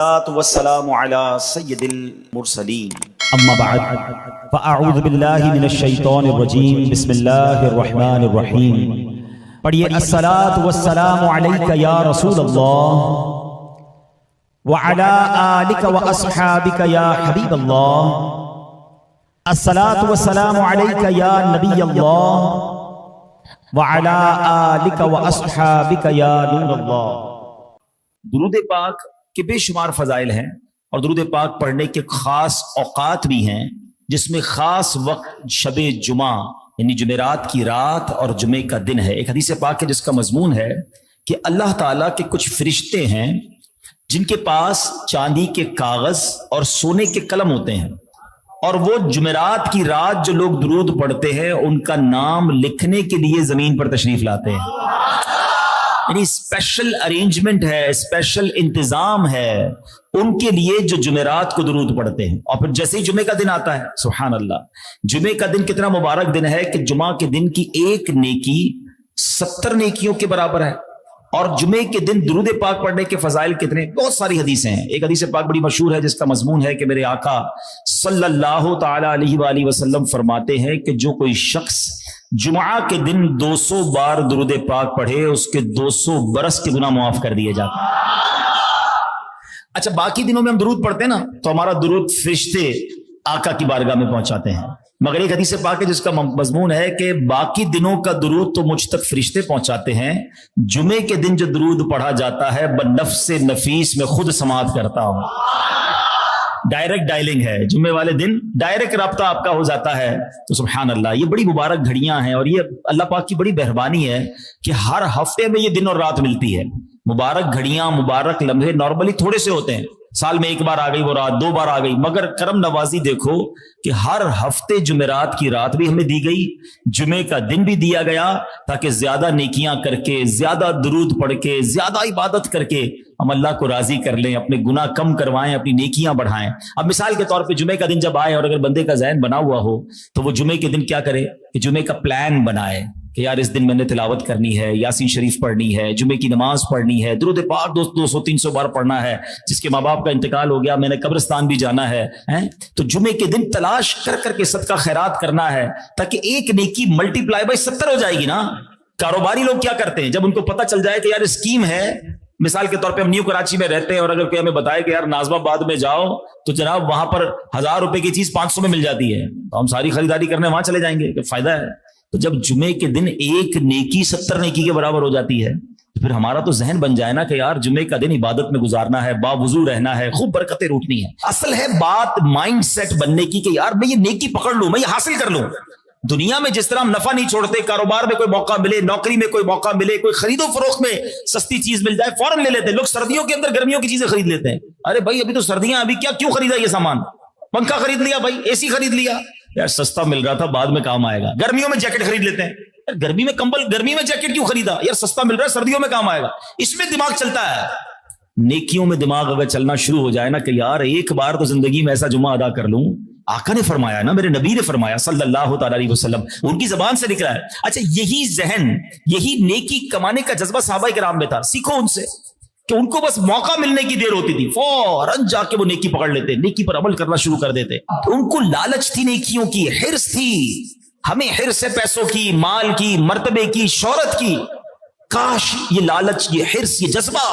والسلام على سید المرسلین اما بعد فاعوذ باللہ من الشیطان الرجیم بسم اللہ الرحمن الرحیم پڑھیے الصلاۃ والسلام علیک یا رسول اللہ وعلی آلک واصحابک یا حبیب اللہ الصلاۃ والسلام علیک یا نبی اللہ وعلی آلک واصحابک یا نور اللہ۔ درود پاک کے بے شمار فضائل ہیں اور درود پاک پڑھنے کے خاص اوقات بھی ہیں، جس میں خاص وقت شب جمعہ یعنی جمعرات کی رات اور جمعے کا دن ہے۔ ایک حدیث پاک ہے جس کا مضمون ہے کہ اللہ تعالیٰ کے کچھ فرشتے ہیں جن کے پاس چاندی کے کاغذ اور سونے کے قلم ہوتے ہیں، اور وہ جمعرات کی رات جو لوگ درود پڑھتے ہیں ان کا نام لکھنے کے لیے زمین پر تشریف لاتے ہیں۔ یعنی اسپیشل ارینجمنٹ ہے، اسپیشل انتظام ہے ان کے لیے جو جمعرات کو درود پڑھتے ہیں۔ اور پھر جیسے ہی جمعے کا دن آتا ہے، سبحان اللہ، جمعے کا دن کتنا مبارک دن ہے کہ جمعہ کے دن کی ایک نیکی 70 نیکیوں کے برابر ہے۔ اور جمعے کے دن درود پاک پڑھنے کے فضائل کتنے، بہت ساری حدیثیں ہیں۔ ایک حدیث پاک بڑی مشہور ہے جس کا مضمون ہے کہ میرے آقا صلی اللہ تعالی علیہ وآلہ وسلم فرماتے ہیں کہ جو کوئی شخص جمعہ کے دن 200 بار درود پاک پڑھے اس کے 200 برس کے گناہ معاف کر دیے جاتے ہیں۔ اچھا، باقی دنوں میں ہم درود پڑھتے ہیں نا تو ہمارا درود فرشتے آقا کی بارگاہ میں پہنچاتے ہیں، مگر ایک حدیث پاک ہے جس کا مضمون ہے کہ باقی دنوں کا درود تو مجھ تک فرشتے پہنچاتے ہیں، جمعے کے دن جو درود پڑھا جاتا ہے بنفس نفیس میں خود سماعت کرتا ہوں۔ ڈائریکٹ ڈائلنگ ہے، جمعے والے دن ڈائریکٹ رابطہ آپ کا ہو جاتا ہے۔ تو سبحان اللہ، یہ بڑی مبارک گھڑیاں ہیں اور یہ اللہ پاک کی بڑی مہربانی ہے کہ ہر ہفتے میں یہ دن اور رات ملتی ہے۔ مبارک گھڑیاں، مبارک لمحے نارملی تھوڑے سے ہوتے ہیں، سال میں ایک بار آ گئی وہ رات، 2 بار آ گئی، مگر کرم نوازی دیکھو کہ ہر ہفتے جمعرات کی رات بھی ہمیں دی گئی، جمعے کا دن بھی دیا گیا، تاکہ زیادہ نیکیاں کر کے، زیادہ درود پڑھ کے، زیادہ عبادت کر کے ہم اللہ کو راضی کر لیں، اپنے گناہ کم کروائیں، اپنی نیکیاں بڑھائیں۔ اب مثال کے طور پہ جمعے کا دن جب آئے اور اگر بندے کا ذہن بنا ہوا ہو تو وہ جمعے کے دن کیا کرے کہ جمعے کا پلان بنائے کہ یار اس دن میں نے تلاوت کرنی ہے، یاسین شریف پڑھنی ہے، جمعے کی نماز پڑھنی ہے، درود پاک 200-300 بار پڑھنا ہے، جس کے ماں باپ کا انتقال ہو گیا میں نے قبرستان بھی جانا ہے، تو جمعے کے دن تلاش کر کر کے صدقہ خیرات کرنا ہے، تاکہ ایک نیکی ملٹی پلائی بائی 70 ہو جائے گی نا۔ کاروباری لوگ کیا کرتے ہیں، جب ان کو پتہ چل جائے کہ یار اسکیم ہے، مثال کے طور پہ ہم نیو کراچی میں رہتے ہیں اور اگر کوئی ہمیں بتائے کہ یار ناظم آباد میں جاؤ تو جناب وہاں پر 1000 روپے کی چیز 500 میں مل جاتی ہے، تو ہم ساری خریداری کرنے وہاں چلے جائیں گے کہ فائدہ ہے۔ تو جب جمعے کے دن ایک نیکی 70 نیکی کے برابر ہو جاتی ہے تو پھر ہمارا تو ذہن بن جائے نا کہ یار جمعے کا دن عبادت میں گزارنا ہے، باوضو رہنا ہے، خوب برکتیں روٹنی ہے۔ اصل ہے بات مائنڈ سیٹ بننے کی کہ یار میں یہ نیکی پکڑ لوں، میں یہ حاصل کر لوں۔ دنیا میں جس طرح ہم نفع نہیں چھوڑتے، کاروبار میں کوئی موقع ملے، نوکری میں کوئی موقع ملے، کوئی خرید و فروخت میں سستی چیز مل جائے فوراً لے لیتے ہیں۔ لوگ سردیوں کے اندر گرمیوں کی چیزیں خرید لیتے ہیں، ارے بھائی ابھی تو سردیاں، ابھی کیوں خریدا یہ سامان، پنکھا خرید لیا بھائی، اے سی خرید لیا، یار سستا مل رہا تھا بعد میں کام آئے گا۔ گرمیوں میں جیکٹ خرید لیتے ہیں، یار گرمی میں کمبل، گرمی میں جیکٹ کیوں خریدا، یار سستا مل رہا ہے سردیوں میں کام آئے گا۔ اس میں دماغ چلتا ہے۔ نیکیوں میں دماغ اگر چلنا شروع ہو جائے نا کہ یار ایک بار تو زندگی میں ایسا جمعہ ادا کر لوں، آقا نے فرمایا نا، میرے نبی نے فرمایا صلی اللہ تعالی علیہ وسلم، ان کی زبان سے نکلا ہے۔ اچھا، یہی ذہن، یہی نیکی کمانے کا جذبہ صحابہ کرام میں تھا، سیکھو ان سے کہ ان کو بس موقع ملنے کی دیر ہوتی تھی، فوراً جا کے وہ نیکی پکڑ لیتے، نیکی پر عمل کرنا شروع کر دیتے۔ ان کو لالچ تھی، نیکیوں کی حرص تھی۔ ہمیں حرص ہے پیسوں کی، مال کی، مرتبے کی، شہرت کی، کاش یہ لالچ، یہ حرص، یہ جذبہ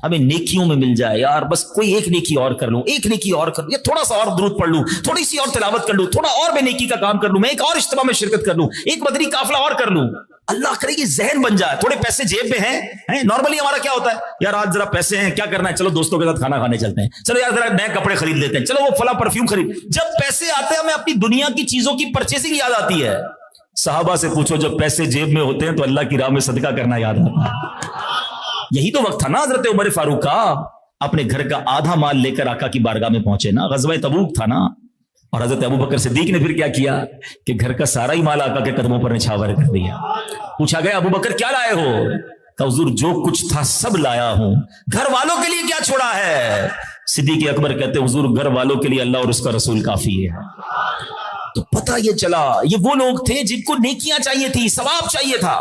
ہمیں نیکیوں میں مل جائے۔ یار بس کوئی ایک نیکی اور کر لوں، ایک نیکی اور کر لوں، یا تھوڑا سا اور درود پڑھ لوں، تھوڑی سی اور تلاوت کر لوں، تھوڑا اور میں نیکی کا کام کر لوں، میں ایک اور اجتماع میں شرکت کر لوں، ایک مدنی قافلہ اور کر لوں۔ اللہ کرے یہ ذہن بن جائے۔ تھوڑے پیسے جیب میں ہیں، نارملی ہمارا کیا ہوتا ہے، یار آج ذرا پیسے ہیں، کیا کرنا ہے، چلو دوستوں کے ساتھ کھانا کھانے چلتے ہیں، چلو یار ذرا نئے کپڑے خرید لیتے ہیں، چلو وہ فلاں پرفیوم خرید۔ جب پیسے آتے ہیں ہمیں اپنی دنیا کی چیزوں کی پرچیزنگ یاد آتی ہے۔ صحابہ سے پوچھو جب پیسے جیب میں ہوتے ہیں تو اللہ کی راہ میں صدقہ کرنا یاد آتا ہے۔ یہی تو وقت تھا نا حضرت عمر فاروق کا، اپنے گھر کا آدھا مال لے کر آقا کی بارگاہ میں پہنچے نا، غزوہ تبوک تھا نا، اور حضرت ابو بکر صدیق نے پھر کیا کیا کہ گھر کا سارا ہی مال آقا کے قدموں پر نچھاور کر دیا۔ پوچھا گیا ابو بکر کیا لائے ہو، کہ حضور جو کچھ تھا سب لایا ہوں، گھر والوں کے لیے کیا چھوڑا ہے؟ صدیق اکبر کہتے ہیں حضور گھر والوں کے لیے اللہ اور اس کا رسول کافی ہے۔ تو پتہ یہ چلا یہ وہ لوگ تھے جن کو نیکیاں چاہیے تھی، ثواب چاہیے تھا۔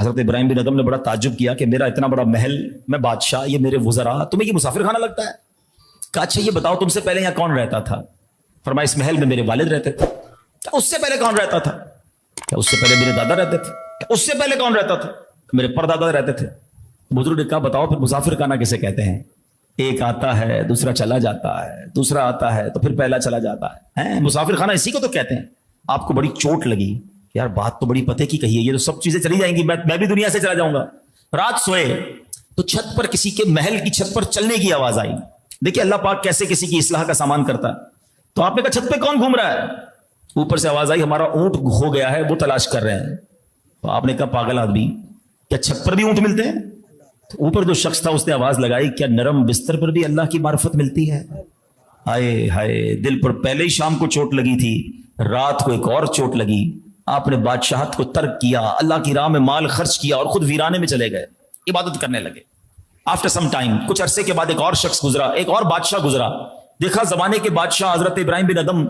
حضرت ابراہیم بن ادم نے بڑا تعجب کیا کہ میرا اتنا بڑا محل، میں بادشاہ، یہ میرے وزراء، تمہیں یہ مسافر خانہ لگتا ہے؟ کہا اچھا یہ بتاؤ تم سے پہلے یہاں کون رہتا تھا؟ فرمایا اس محل میں میرے والد رہتے تھے۔ اس سے پہلے کون رہتا تھا؟ کیا اس سے پہلے میرے دادا رہتے تھے؟ اس سے پہلے کون رہتا تھا؟ میرے پردادا رہتے تھے۔ بزرگ نے کہا بتاؤ پھر مسافر خانہ کسے کہتے ہیں؟ ایک آتا ہے، دوسرا چلا جاتا ہے، دوسرا آتا ہے تو پھر پہلا چلا جاتا ہے، مسافر خانہ اسی کو تو کہتے ہیں۔ آپ کو بڑی چوٹ لگی، یار بات تو بڑی پتے کی کہی ہے، یہ تو سب چیزیں چلی جائیں گی، میں بھی دنیا سے چلا جاؤں گا۔ رات سوئے تو چھت پر کسی کے محل کی چھت پر چلنے کی آواز آئی۔ دیکھیے اللہ پاک کیسے کسی کی اصلاح کا سامان کرتا ہے۔ تو آپ نے کہا چھت پہ کون گھوم رہا ہے؟ اوپر سے آواز آئی ہمارا اونٹ ہو گیا ہے، وہ تلاش کر رہے ہیں۔ تو آپ نے کہا پاگل آدمی، کیا چھت پر بھی اونٹ ملتے ہیں؟ تو اوپر جو شخص تھا اس نے آواز لگائی کیا نرم بستر پر بھی اللہ کی معرفت ملتی ہے؟ ہائے ہائے، دل پر پہلے ہی شام کو چوٹ لگی تھی، رات کو ایک اور چوٹ لگی۔ آپ نے بادشاہت کو ترک کیا، اللہ کی راہ میں مال خرچ کیا اور خود ویرانے میں چلے گئے، عبادت کرنے لگے۔ آفٹر سم ٹائم، کچھ عرصے کے بعد ایک اور شخص گزرا، ایک اور بادشاہ گزرا۔ دیکھا زمانے کے بادشاہ حضرت ابراہیم بن ادم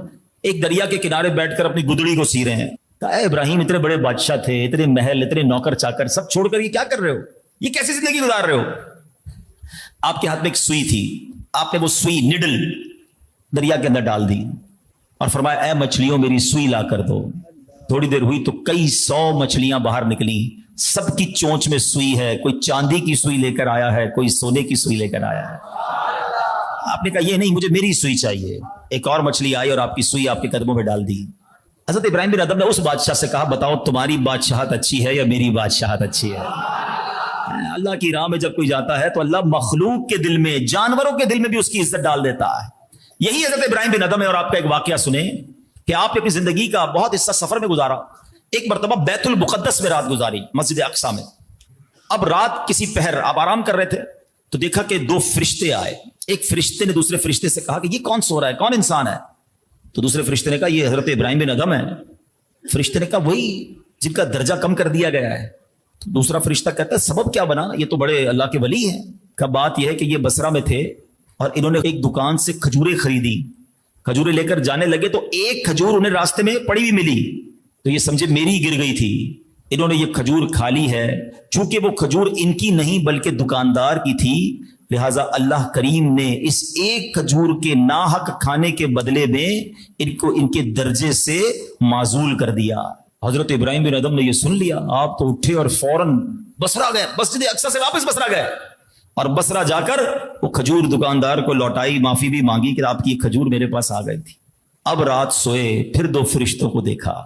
ایک دریا کے کنارے بیٹھ کر اپنی گدڑی کو سی رہے ہیں۔ کہا اے ابراہیم، اتنے بڑے بادشاہ تھے، اتنے محل، اتنے نوکر چاکر، سب چھوڑ کر یہ کیا کر رہے ہو؟ یہ کیسی زندگی گزار رہے ہو؟ آپ کے ہاتھ میں ایک سوئی تھی، آپ نے وہ سوئی نڈل دریا کے اندر ڈال دی اور فرمایا اے مچھلیوں میری سوئی لا کر دو۔ تھوڑی دیر ہوئی تو کئی 100 مچھلیاں باہر نکلی، سب کی چونچ میں سوئی ہے، کوئی چاندی کی سوئی لے کر آیا ہے، کوئی سونے کی سوئی لے کر آیا ہے۔ آپ نے کہا یہ نہیں، مجھے میری سوئی چاہیے۔ ایک اور مچھلی آئی اور آپ کی سوئی آپ کے قدموں میں ڈال دی۔ حضرت ابراہیم بن ادم نے اس بادشاہ سے کہا بتاؤ تمہاری بادشاہت اچھی ہے یا میری بادشاہت اچھی ہے؟ اللہ کی راہ میں جب کوئی جاتا ہے تو اللہ مخلوق کے دل میں، جانوروں کے دل میں بھی اس کی عزت ڈال دیتا ہے۔ یہی حضرت ابراہیم بن ادم ہے۔ اور آپ کا ایک واقعہ سنیں کہ آپ نے اپنی زندگی کا بہت حصہ سفر میں گزارا۔ ایک مرتبہ بیت المقدس میں رات گزاری، مسجد اقصی میں۔ اب رات کسی پہر آپ آرام کر رہے تھے تو دیکھا کہ 2 فرشتے آئے۔ ایک فرشتے نے دوسرے فرشتے سے کہا کہ یہ کون سو رہا ہے، کون انسان ہے؟ تو دوسرے فرشتے نے کہا یہ حضرت ابراہیم بن ادم ہے۔ فرشتے نے کہا وہی جن کا درجہ کم کر دیا گیا ہے۔ تو دوسرا فرشتہ کہتا ہے سبب کیا بنا، یہ تو بڑے اللہ کے ولی ہیں۔ کا بات یہ ہے کہ یہ بصرہ میں تھے اور انہوں نے ایک دکان سے کھجوریں خریدی، کھجوریں لے کر جانے لگے تو ایک کھجور انہیں راستے میں پڑی ہوئی ملی، تو یہ سمجھے میری گر گئی تھی، انہوں نے یہ کھجور کھا لی ہے۔ چونکہ وہ کھجور ان کی نہیں بلکہ دکاندار کی تھی، لہٰذا اللہ کریم نے اس ایک کھجور کے ناحق کھانے کے بدلے میں ان کو ان کے درجے سے معزول کر دیا۔ حضرت ابراہیم بن ادم نے یہ سن لیا، آپ تو اٹھے اور فوراً بصرہ گئے، مسجد اقصی سے واپس بصرہ گئے اور بصرہ جا کر وہ کھجور دکاندار کو لوٹائی، معافی بھی مانگی کہ آپ کی یہ کھجور میرے پاس آ گئی تھی۔ اب رات سوئے، پھر 2 فرشتوں کو دیکھا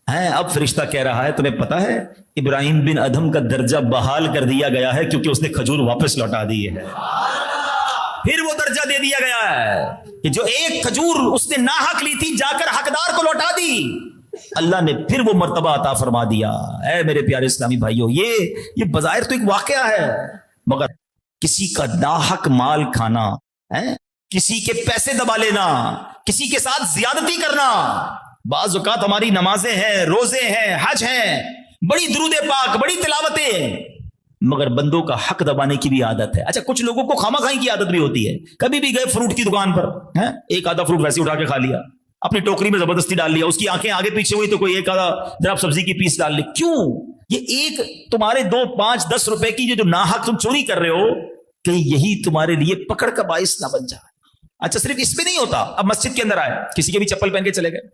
ہے۔ اب فرشتہ کہہ رہا ہے تمہیں پتا ہے ابراہیم بن ادم کا درجہ بحال کر دیا گیا ہے کیونکہ اس نے کھجور واپس لوٹا دی ہے۔ پھر وہ درجہ دے دیا گیا ہے کہ جو ایک کھجور اس نے ناحق لی تھی جا کر حقدار کو لوٹا دی، اللہ نے پھر وہ مرتبہ عطا فرما دیا۔ اے میرے پیارے اسلامی بھائیوں، یہ بظاہر تو ایک واقعہ ہے، مگر کسی کا ناحق مال کھانا، کسی کے پیسے دبا لینا، کسی کے ساتھ زیادتی کرنا، بعض اوقات ہماری نمازیں ہیں، روزے ہیں، حج ہیں، بڑی درود پاک، بڑی تلاوتیں، مگر بندوں کا حق دبانے کی بھی عادت ہے۔ اچھا کچھ لوگوں کو خامہ خائی کی عادت بھی ہوتی ہے، کبھی بھی گئے فروٹ کی دکان پر، ایک آدھا فروٹ ویسے اٹھا کے کھا لیا، اپنی ٹوکری میں زبردستی ڈال لیا، اس کی آنکھیں آگے پیچھے ہوئی تو کوئی ایک آدھا ذرا سبزی کی پیس ڈال لی۔ کیوں؟ یہ ایک تمہارے 2 5 10 روپے کی جو ناحق تم چوری کر رہے ہو، کہیں یہی تمہارے لیے پکڑ کا باعث نہ بن جائے۔ اچھا صرف اس پہ نہیں ہوتا، اب مسجد کے اندر آئے، کسی کے بھی چپل پہن کے چلے گئے،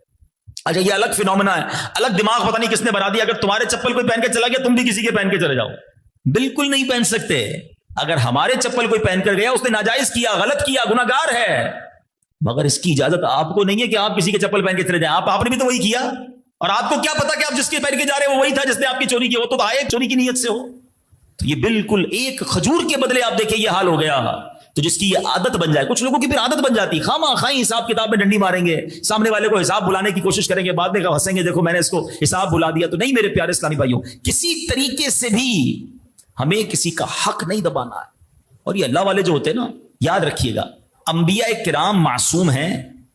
اچھا یہ الگ فینومینا ہے، الگ دماغ پتہ نہیں کس نے بنا دیا، اگر تمہارے چپل کوئی پہن کے چلا گیا تم بھی کسی کے پہن کے چلے جاؤ، بالکل نہیں پہن سکتے۔ اگر ہمارے چپل کوئی پہن کر گیا اس نے ناجائز کیا، غلط کیا، گناہگار ہے، مگر اس کی اجازت آپ کو نہیں ہے کہ آپ کسی کے چپل پہن کے چلے جائیں۔ آپ نے بھی تو وہی کیا، اور آپ کو کیا پتا کہ آپ جس کے پہن کے جا رہے ہیں وہ وہی تھا جس نے آپ کی چوری کی، وہ تو آئے چوری کی نیت سے ہو۔ تو یہ بالکل ایک کھجور کے بدلے آپ دیکھیں یہ حال ہو گیا، تو جس کی یہ عادت بن جائے، کچھ لوگوں کی پھر عادت بن جاتی، خواہ خواہ حساب کتاب میں ڈنڈی ماریں گے، سامنے والے کو حساب بلانے کی کوشش کریں گے، بعد میں ہنسیں گے دیکھو میں نے اس کو حساب بلا دیا۔ تو نہیں میرے پیارے اسلامی بھائیوں، کسی طریقے سے بھی ہمیں کسی کا حق نہیں دبانا ہے۔ اور یہ اللہ والے جو ہوتے ہیں نا، یاد رکھیے گا، انبیاء کرام معصوم ہیں،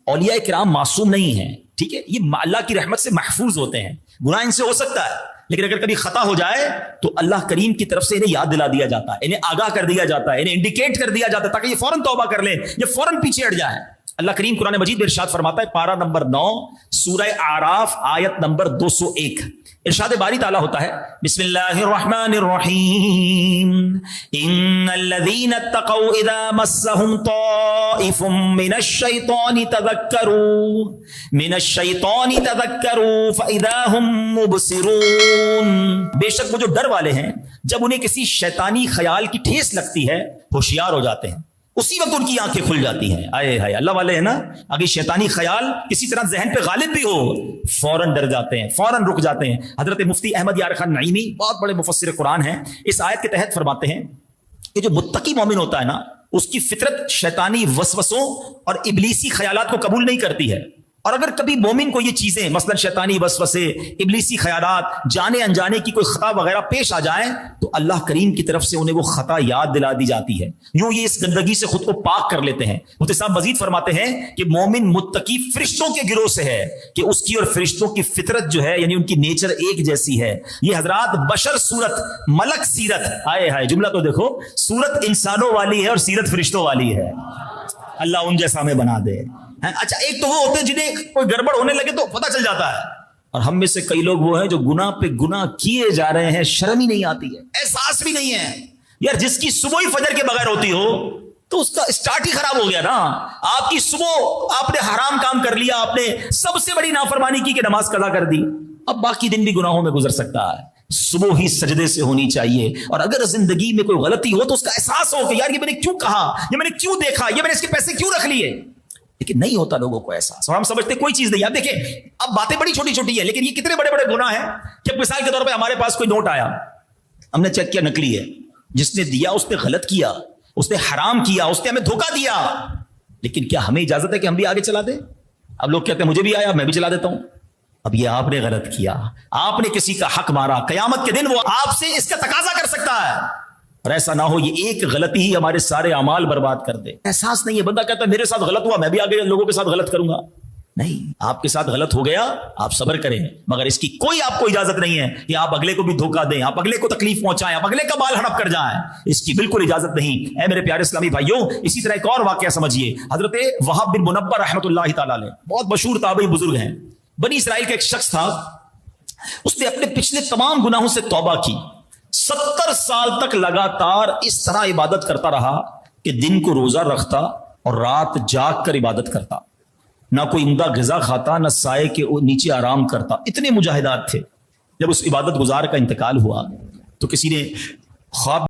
اولیاء کرام معصوم نہیں ہیں، ٹھیک ہے؟ یہ اللہ کی رحمت سے محفوظ ہوتے ہیں، گناہ ان سے ہو سکتا ہے، لیکن اگر کبھی خطا ہو جائے تو اللہ کریم کی طرف سے انہیں یاد دلا دیا جاتا ہے، انہیں آگاہ کر دیا جاتا ہے، انہیں انڈیکیٹ کر دیا جاتا ہے تاکہ یہ فوراً توبہ کر لیں، یہ فوراً پیچھے ہٹ جائیں۔ اللہ کریم قرآن مجید میں ارشاد فرماتا ہے، پارہ نمبر 9 سورہ اعراف آیت نمبر 201، ارشاد باری تعالیٰ ہوتا ہے بسم اللہ الرحمن الرحیم ان الذین اتقوا اذا مسهم طائف من الشیطان تذکروا فاذا هم مبصرون، بے شک وہ جو ڈر والے ہیں جب انہیں کسی شیطانی خیال کی ٹھیس لگتی ہے ہوشیار ہو جاتے ہیں، اسی وقت ان کی آنکھیں کھل جاتی ہیں. آئے ہائے اللہ والے ہیں نا، اگر شیطانی خیال کسی طرح ذہن پہ غالب بھی ہو فوراً ڈر جاتے ہیں، فوراً رک جاتے ہیں. حضرت مفتی احمد یار خان نعیمی بہت بڑے مفسر قرآن ہیں، اس آیت کے تحت فرماتے ہیں کہ جو متقی مومن ہوتا ہے نا اس کی فطرت شیطانی وسوسوں اور ابلیسی خیالات کو قبول نہیں کرتی ہے، اور اگر کبھی مومن کو یہ چیزیں مثلا شیطانی وسوسے، ابلیسی خیالات، جانے انجانے کی کوئی خطا وغیرہ پیش آ جائیں تو اللہ کریم کی طرف سے انہیں وہ خطا یاد دلا دی جاتی ہے، یوں یہ اس گندگی سے خود کو پاک کر لیتے ہیں. مفتی صاحب مزید فرماتے ہیں کہ مومن متقی فرشتوں کے گروہ سے ہے کہ اس کی اور فرشتوں کی فطرت جو ہے یعنی ان کی نیچر ایک جیسی ہے. یہ حضرات بشر صورت ملک سیرت، آئے ہائے جملہ تو دیکھو، صورت انسانوں والی ہے اور سیرت فرشتوں والی ہے. اللہ ان جیسا ہمیں بنا دے. اچھا ایک تو وہ ہوتے ہیں جنہیں کوئی گڑبڑ ہونے لگے تو پتہ چل جاتا ہے، اور ہم میں سے کئی لوگ وہ ہیں جو گناہ پہ گناہ کیے جا رہے ہیں، شرم ہی نہیں آتی ہے، احساس بھی نہیں ہے. یار جس کی صبح ہی فجر کے بغیر ہوتی ہو تو اس کا اسٹارٹ ہی خراب ہو گیا نا. آپ کی صبح آپ نے حرام کام کر لیا، آپ نے سب سے بڑی نافرمانی کی کہ نماز قضا کر دی، اب باقی دن بھی گناہوں میں گزر سکتا ہے. صبح ہی سجدے سے ہونی چاہیے، اور اگر زندگی میں کوئی غلطی ہو تو اس کا احساس ہو کہ یار یہ میں نے کیوں کہا، یہ میں نے کیوں دیکھا، یہ میں نے اس کے پیسے کیوں رکھ لیے. لیکن نہیں ہوتا لوگوں کو احساس، اور ہم سمجھتے کوئی چیز نہیں. اب دیکھیں اب باتیں بڑی چھوٹی چھوٹی ہیں لیکن یہ کتنے بڑے بڑے گناہ ہیں کہ مثال کے طور پہ ہمارے پاس کوئی نوٹ آیا، ہم نے چیک کیا نکلی ہے، جس نے دیا اس نے غلط کیا، اس نے حرام کیا، اس نے ہمیں دھوکہ دیا، لیکن کیا ہمیں اجازت ہے کہ ہم بھی آگے چلا دیں؟ اب لوگ کہتے ہیں مجھے بھی آیا میں بھی چلا دیتا ہوں. اب یہ آپ نے غلط کیا، آپ نے کسی کا حق مارا، قیامت کے دن وہ آپ سے اس کا تقاضا کر سکتا ہے، اور ایسا نہ ہو یہ ایک غلطی ہی ہمارے سارے اعمال برباد کر دے. احساس نہیں ہے، بندہ کہتا ہے میرے ساتھ غلط ہوا میں بھی آگے لوگوں کے ساتھ غلط کروں گا. نہیں، آپ کے ساتھ غلط ہو گیا آپ صبر کریں، مگر اس کی کوئی آپ کو اجازت نہیں ہے کہ آپ اگلے کو بھی دھوکہ دیں، آپ اگلے کو تکلیف پہنچائیں، آپ اگلے کا بال ہڑپ کر جائیں، اس کی بالکل اجازت نہیں. اے میرے پیارے اسلامی بھائیوں، اسی طرح ایک اور واقعہ سمجھیے. حضرت وہب بن منبہ رحمۃ اللہ تعالی علیہ بہت مشہور تابعی بزرگ ہیں. بنی اسرائیل کا ایک شخص تھا، اس نے اپنے پچھلے تمام گناہوں سے توبہ کی، 70 سال تک لگاتار اس طرح عبادت کرتا رہا کہ دن کو روزہ رکھتا اور رات جاگ کر عبادت کرتا، نہ کوئی عمدہ غذا کھاتا، نہ سائے کے نیچے آرام کرتا. اتنے مجاہدات تھے. جب اس عبادت گزار کا انتقال ہوا تو کسی نے خواب